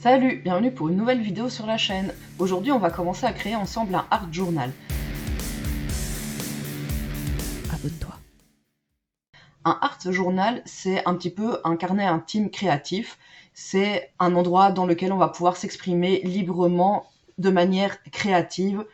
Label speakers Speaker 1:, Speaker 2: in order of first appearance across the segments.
Speaker 1: Salut, bienvenue pour une nouvelle vidéo sur la chaîne. Aujourd'hui, on va commencer à créer ensemble un art journal. Abonne-toi. Un art journal, c'est un petit peu un carnet intime créatif. C'est un endroit dans lequel on va pouvoir s'exprimer librement, de manière créative,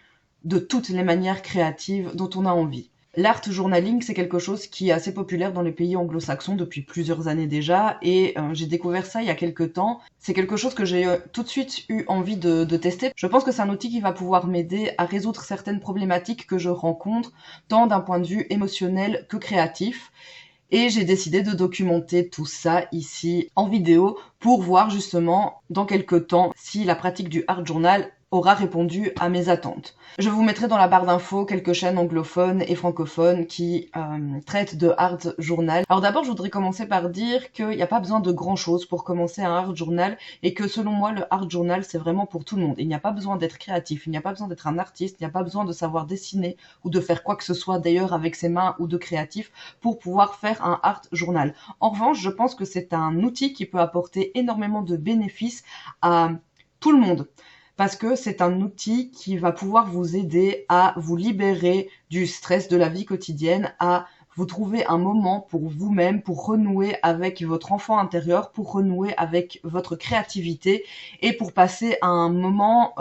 Speaker 1: de toutes les manières créatives dont on a envie. L'art journaling, c'est quelque chose qui est assez populaire dans les pays anglo-saxons depuis plusieurs années déjà, et j'ai découvert ça il y a quelques temps. C'est quelque chose que j'ai tout de suite eu envie de tester. Je pense que c'est un outil qui va pouvoir m'aider à résoudre certaines problématiques que je rencontre, tant d'un point de vue émotionnel que créatif. Et j'ai décidé de documenter tout ça ici en vidéo pour voir justement dans quelques temps si la pratique du art journal aura répondu à mes attentes. Je vous mettrai dans la barre d'infos quelques chaînes anglophones et francophones qui traitent de art journal. Alors d'abord, je voudrais commencer par dire qu'il n'y a pas besoin de grand chose pour commencer un art journal et que selon moi, le art journal, c'est vraiment pour tout le monde. Il n'y a pas besoin d'être créatif, il n'y a pas besoin d'être un artiste, il n'y a pas besoin de savoir dessiner ou de faire quoi que ce soit d'ailleurs avec ses mains ou de créatif pour pouvoir faire un art journal. En revanche, je pense que c'est un outil qui peut apporter énormément de bénéfices à tout le monde. Parce que c'est un outil qui va pouvoir vous aider à vous libérer du stress de la vie quotidienne, à vous trouver un moment pour vous-même, pour renouer avec votre enfant intérieur, pour renouer avec votre créativité et pour passer un moment,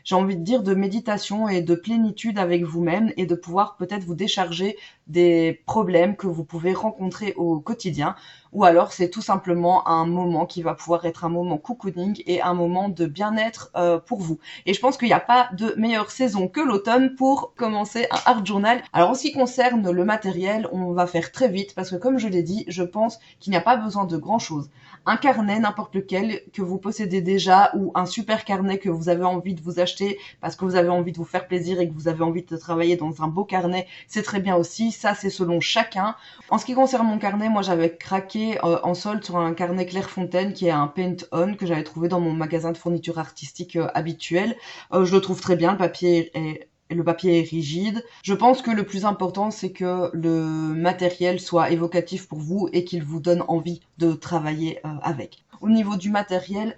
Speaker 1: j'ai envie de dire, de méditation et de plénitude avec vous-même et de pouvoir peut-être vous décharger des problèmes que vous pouvez rencontrer au quotidien. Ou alors c'est tout simplement un moment qui va pouvoir être un moment cocooning et un moment de bien-être pour vous. Et je pense qu'il n'y a pas de meilleure saison que l'automne pour commencer un art journal. Alors en ce qui concerne le matériel, on va faire très vite parce que comme je l'ai dit, je pense qu'il n'y a pas besoin de grand-chose. Un carnet, n'importe lequel, que vous possédez déjà ou un super carnet que vous avez envie de vous acheter parce que vous avez envie de vous faire plaisir et que vous avez envie de travailler dans un beau carnet, c'est très bien aussi. Ça, c'est selon chacun. En ce qui concerne mon carnet, moi j'avais craqué en solde sur un carnet Clairefontaine qui est un Paint On que j'avais trouvé dans mon magasin de fourniture artistique habituel. Je le trouve très bien, le papier est rigide. Je pense que le plus important, c'est que le matériel soit évocatif pour vous et qu'il vous donne envie de travailler avec. Au niveau du matériel,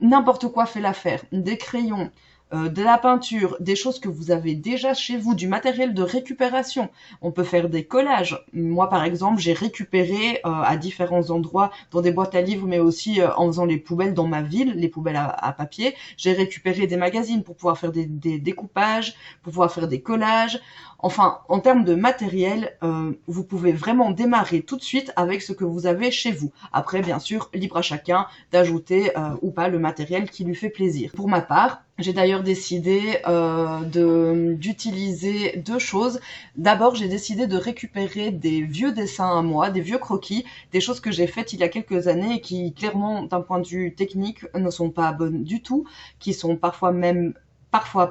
Speaker 1: n'importe quoi fait l'affaire. Des crayons, de la peinture, des choses que vous avez déjà chez vous, du matériel de récupération. On peut faire des collages. Moi, par exemple, j'ai récupéré à différents endroits, dans des boîtes à livres, mais aussi en faisant les poubelles dans ma ville, les poubelles à papier. J'ai récupéré des magazines pour pouvoir faire des découpages, pour pouvoir faire des collages. Enfin, en termes de matériel, vous pouvez vraiment démarrer tout de suite avec ce que vous avez chez vous. Après, bien sûr, libre à chacun d'ajouter ou pas le matériel qui lui fait plaisir. Pour ma part, j'ai d'ailleurs décidé d'utiliser deux choses. D'abord, j'ai décidé de récupérer des vieux dessins à moi, des vieux croquis, des choses que j'ai faites il y a quelques années et qui, clairement, d'un point de vue technique, ne sont pas bonnes du tout, qui sont parfois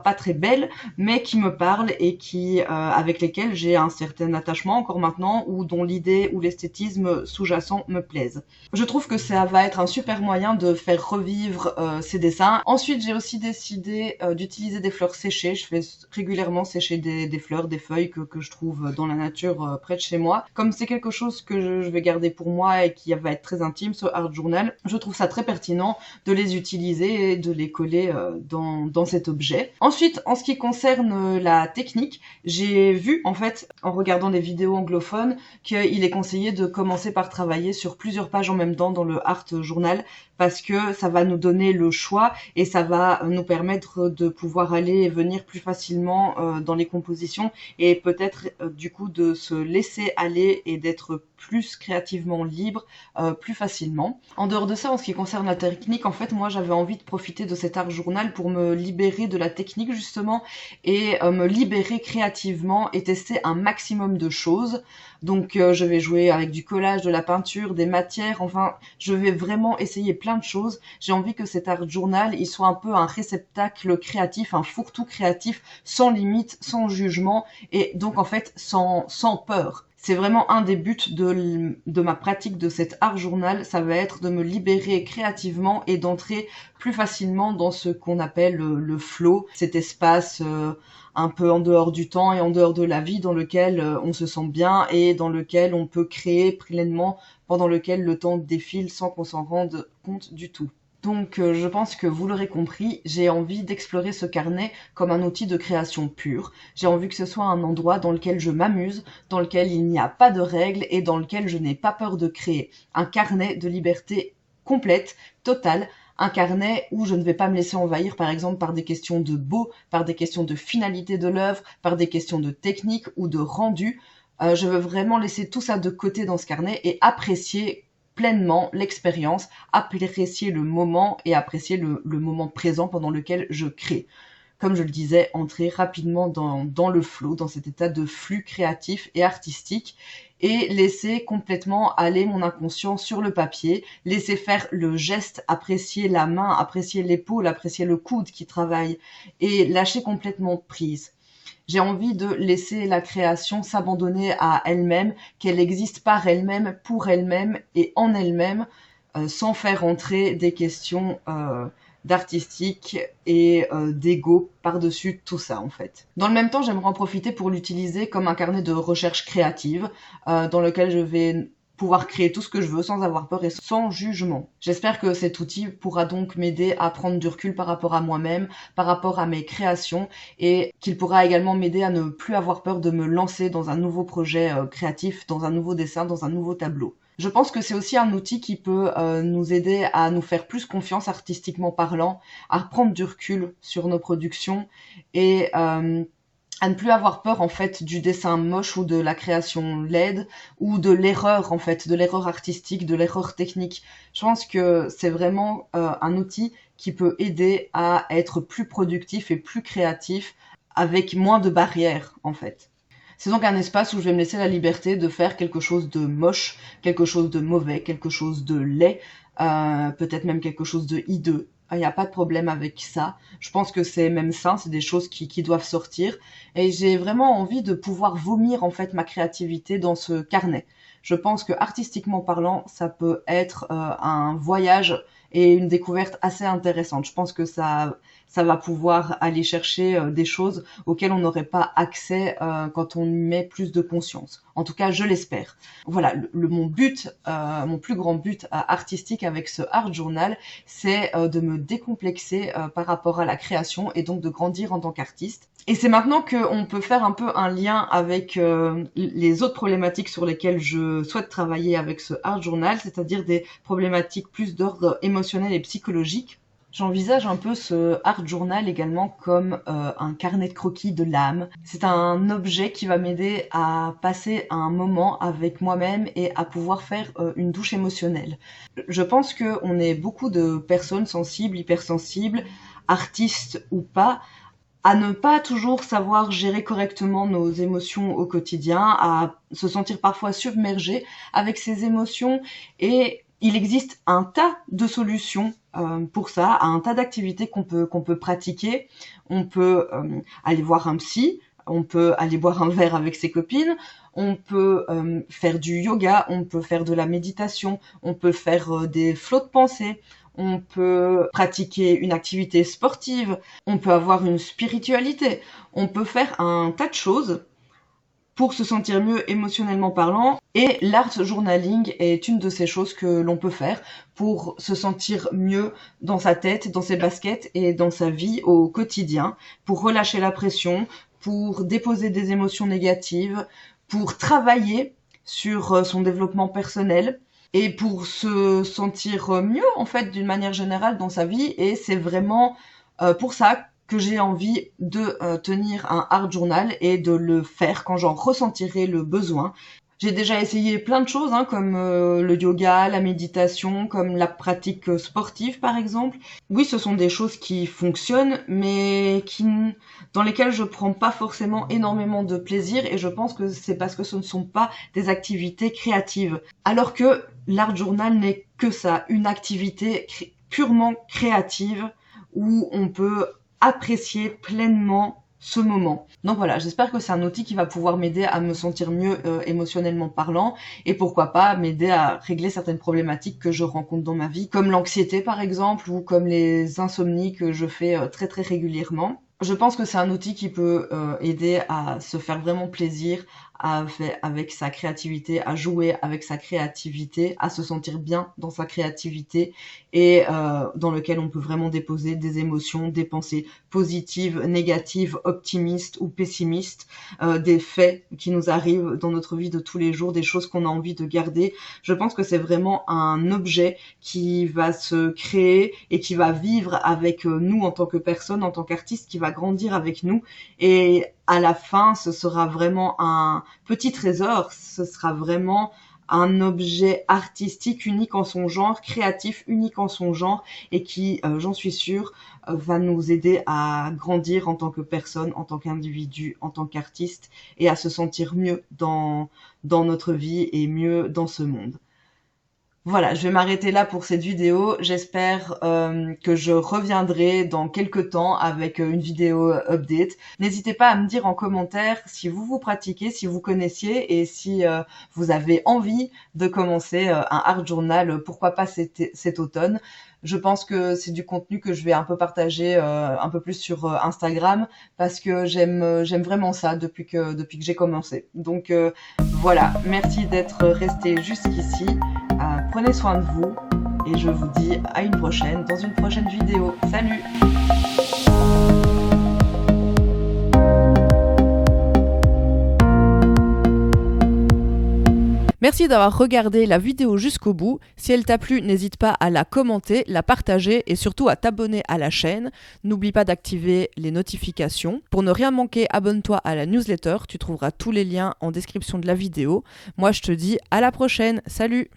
Speaker 1: pas très belles, mais qui me parlent et qui, avec lesquelles j'ai un certain attachement encore maintenant ou dont l'idée ou l'esthétisme sous-jacent me plaisent. Je trouve que ça va être un super moyen de faire revivre ces dessins. Ensuite, j'ai aussi décidé d'utiliser des fleurs séchées. Je fais régulièrement sécher des fleurs, des feuilles que je trouve dans la nature près de chez moi. Comme c'est quelque chose que je vais garder pour moi et qui va être très intime, ce art journal, je trouve ça très pertinent de les utiliser et de les coller dans cet objet. Ensuite, en ce qui concerne la technique, j'ai vu en fait, en regardant des vidéos anglophones, qu'il est conseillé de commencer par travailler sur plusieurs pages en même temps dans le art journal parce que ça va nous donner le choix et ça va nous permettre de pouvoir aller et venir plus facilement dans les compositions et peut-être du coup de se laisser aller et d'être plus créativement libre plus facilement. En dehors de ça, en ce qui concerne la technique, en fait, moi j'avais envie de profiter de cet art journal pour me libérer de la technique justement et me libérer créativement et tester un maximum de choses. Donc je vais jouer avec du collage, de la peinture, des matières, enfin je vais vraiment essayer plein de choses. J'ai envie que cet art journal il soit un peu un réceptacle créatif, un fourre-tout créatif, sans limite, sans jugement et donc en fait sans peur. C'est vraiment un des buts de ma pratique de cet art journal, ça va être de me libérer créativement et d'entrer plus facilement dans ce qu'on appelle le flow, cet espace un peu en dehors du temps et en dehors de la vie dans lequel on se sent bien et dans lequel on peut créer pleinement, pendant lequel le temps défile sans qu'on s'en rende compte du tout. Donc je pense que vous l'aurez compris, j'ai envie d'explorer ce carnet comme un outil de création pure. J'ai envie que ce soit un endroit dans lequel je m'amuse, dans lequel il n'y a pas de règles et dans lequel je n'ai pas peur de créer. Un carnet de liberté complète, totale, un carnet où je ne vais pas me laisser envahir par exemple par des questions de beau, par des questions de finalité de l'œuvre, par des questions de technique ou de rendu. Je veux vraiment laisser tout ça de côté dans ce carnet et apprécier pleinement l'expérience, apprécier le moment et apprécier le moment présent pendant lequel je crée. Comme je le disais, entrer rapidement dans le flow, dans cet état de flux créatif et artistique et laisser complètement aller mon inconscient sur le papier, laisser faire le geste, apprécier la main, apprécier l'épaule, apprécier le coude qui travaille et lâcher complètement prise. J'ai envie de laisser la création s'abandonner à elle-même, qu'elle existe par elle-même, pour elle-même et en elle-même, sans faire entrer des questions d'artistique et d'ego par-dessus tout ça en fait. Dans le même temps, j'aimerais en profiter pour l'utiliser comme un carnet de recherche créative dans lequel je vais pouvoir créer tout ce que je veux sans avoir peur et sans jugement. J'espère que cet outil pourra donc m'aider à prendre du recul par rapport à moi-même, par rapport à mes créations et qu'il pourra également m'aider à ne plus avoir peur de me lancer dans un nouveau projet créatif, dans un nouveau dessin, dans un nouveau tableau. Je pense que c'est aussi un outil qui peut nous aider à nous faire plus confiance artistiquement parlant, à prendre du recul sur nos productions et à ne plus avoir peur en fait du dessin moche ou de la création laide ou de l'erreur en fait, de l'erreur artistique, de l'erreur technique. Je pense que c'est vraiment un outil qui peut aider à être plus productif et plus créatif avec moins de barrières en fait. C'est donc un espace où je vais me laisser la liberté de faire quelque chose de moche, quelque chose de mauvais, quelque chose de laid, peut-être même quelque chose de hideux. Il n'y a pas de problème avec ça. Je pense que c'est même sain, c'est des choses qui doivent sortir. Et j'ai vraiment envie de pouvoir vomir en fait ma créativité dans ce carnet. Je pense que artistiquement parlant, ça peut être un voyage et une découverte assez intéressante. Je pense que ça va pouvoir aller chercher des choses auxquelles on n'aurait pas accès quand on y met plus de conscience. En tout cas, je l'espère. Voilà, mon but, mon plus grand but artistique avec ce art journal, c'est de me décomplexer par rapport à la création et donc de grandir en tant qu'artiste. Et c'est maintenant qu'on peut faire un peu un lien avec les autres problématiques sur lesquelles je souhaite travailler avec ce art journal, c'est-à-dire des problématiques plus d'ordre émotionnel et psychologique. J'envisage un peu ce art journal également comme un carnet de croquis de l'âme. C'est un objet qui va m'aider à passer un moment avec moi-même et à pouvoir faire une douche émotionnelle. Je pense qu'on est beaucoup de personnes sensibles, hypersensibles, artistes ou pas, à ne pas toujours savoir gérer correctement nos émotions au quotidien, à se sentir parfois submergé avec ces émotions et il existe un tas de solutions pour ça, un tas d'activités qu'on peut pratiquer. On peut aller voir un psy, on peut aller boire un verre avec ses copines, on peut faire du yoga, on peut faire de la méditation, on peut faire des flots de pensée, on peut pratiquer une activité sportive, on peut avoir une spiritualité, on peut faire un tas de choses pour se sentir mieux émotionnellement parlant. Et l'art journaling est une de ces choses que l'on peut faire pour se sentir mieux dans sa tête, dans ses baskets et dans sa vie au quotidien, pour relâcher la pression, pour déposer des émotions négatives, pour travailler sur son développement personnel et pour se sentir mieux en fait d'une manière générale dans sa vie. Et c'est vraiment pour ça que j'ai envie de tenir un art journal et de le faire quand j'en ressentirai le besoin. J'ai déjà essayé plein de choses, comme le yoga, la méditation, comme la pratique sportive par exemple. Oui, ce sont des choses qui fonctionnent, mais dans lesquelles je prends pas forcément énormément de plaisir et je pense que c'est parce que ce ne sont pas des activités créatives. Alors que l'art journal n'est que ça, une activité purement créative où on peut apprécier pleinement ce moment. Donc voilà, j'espère que c'est un outil qui va pouvoir m'aider à me sentir mieux émotionnellement parlant et pourquoi pas m'aider à régler certaines problématiques que je rencontre dans ma vie, comme l'anxiété par exemple ou comme les insomnies que je fais très très régulièrement. Je pense que c'est un outil qui peut aider à se faire vraiment plaisir, avec sa créativité, à jouer avec sa créativité, à se sentir bien dans sa créativité et dans lequel on peut vraiment déposer des émotions, des pensées positives, négatives, optimistes ou pessimistes, des faits qui nous arrivent dans notre vie de tous les jours, des choses qu'on a envie de garder. Je pense que c'est vraiment un objet qui va se créer et qui va vivre avec nous en tant que personne, en tant qu'artiste, qui va grandir avec nous. Et à la fin, ce sera vraiment un petit trésor, ce sera vraiment un objet artistique unique en son genre, créatif unique en son genre, et qui, j'en suis sûre, va nous aider à grandir en tant que personne, en tant qu'individu, en tant qu'artiste, et à se sentir mieux dans notre vie et mieux dans ce monde. Voilà, je vais m'arrêter là pour cette vidéo. J'espère que je reviendrai dans quelques temps avec une vidéo update. N'hésitez pas à me dire en commentaire si vous pratiquez, si vous connaissiez et si vous avez envie de commencer un art journal, pourquoi pas cet automne. Je pense que c'est du contenu que je vais un peu partager un peu plus sur Instagram parce que j'aime vraiment ça depuis que j'ai commencé. Donc voilà, merci d'être resté jusqu'ici. Prenez soin de vous et je vous dis à une prochaine dans une prochaine vidéo. Salut!
Speaker 2: Merci d'avoir regardé la vidéo jusqu'au bout. Si elle t'a plu, n'hésite pas à la commenter, la partager et surtout à t'abonner à la chaîne. N'oublie pas d'activer les notifications. Pour ne rien manquer, abonne-toi à la newsletter. Tu trouveras tous les liens en description de la vidéo. Moi, je te dis à la prochaine. Salut!